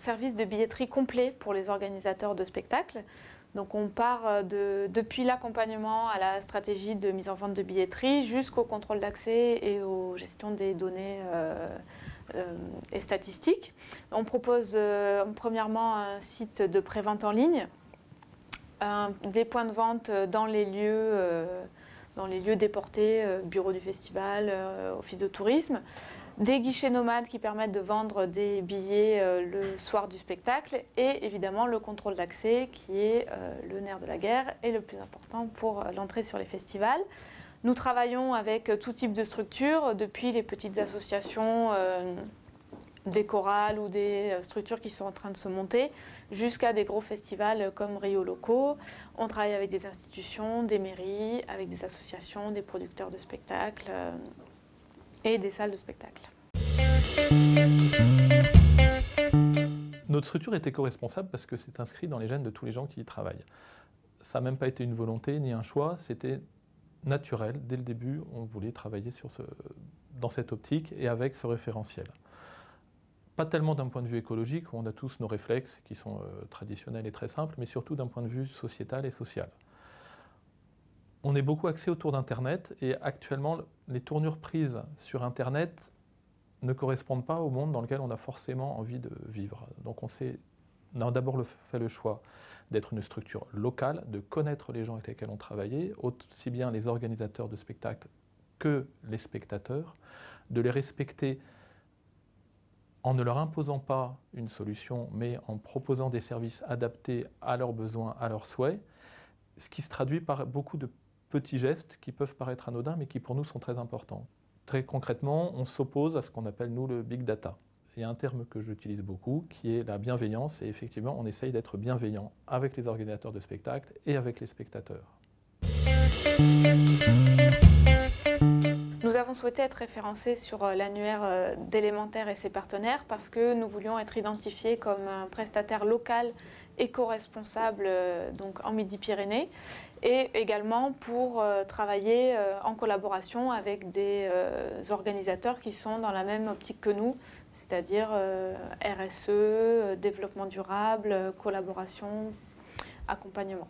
service de billetterie complet pour les organisateurs de spectacles. Donc on part depuis l'accompagnement à la stratégie de mise en vente de billetterie jusqu'au contrôle d'accès et aux gestions des données et statistiques. On propose premièrement un site de prévente en ligne, des points de vente dans les lieux déportés, bureau du festival, office de tourisme, des guichets nomades qui permettent de vendre des billets le soir du spectacle et évidemment le contrôle d'accès qui est le nerf de la guerre et le plus important pour l'entrée sur les festivals. Nous travaillons avec tout type de structures, depuis les petites associations, des chorales ou des structures qui sont en train de se monter, jusqu'à des gros festivals comme Rio Loco. On travaille avec des institutions, des mairies, avec des associations, des producteurs de spectacles et des salles de spectacle. Notre structure est éco-responsable parce que c'est inscrit dans les gènes de tous les gens qui y travaillent. Ça n'a même pas été une volonté ni un choix, c'était naturel. Dès le début, on voulait travailler dans cette optique et avec ce référentiel. Pas tellement d'un point de vue écologique, où on a tous nos réflexes qui sont traditionnels et très simples, mais surtout d'un point de vue sociétal et social. On est beaucoup axé autour d'Internet et actuellement, les tournures prises sur Internet ne correspondent pas au monde dans lequel on a forcément envie de vivre. Donc on a d'abord fait le choix d'être une structure locale, de connaître les gens avec lesquels on travaillait, aussi bien les organisateurs de spectacles que les spectateurs, de les respecter en ne leur imposant pas une solution, mais en proposant des services adaptés à leurs besoins, à leurs souhaits, ce qui se traduit par beaucoup de petits gestes qui peuvent paraître anodins, mais qui pour nous sont très importants. Très concrètement, on s'oppose à ce qu'on appelle, nous, le big data. Il y a un terme que j'utilise beaucoup, qui est la bienveillance, et effectivement, on essaye d'être bienveillant avec les organisateurs de spectacles et avec les spectateurs. Nous avons souhaité être référencés sur l'annuaire d'Élémentaire et ses partenaires parce que nous voulions être identifiés comme un prestataire local éco-responsable donc en Midi-Pyrénées et également pour travailler en collaboration avec des organisateurs qui sont dans la même optique que nous, c'est-à-dire RSE, développement durable, collaboration, accompagnement.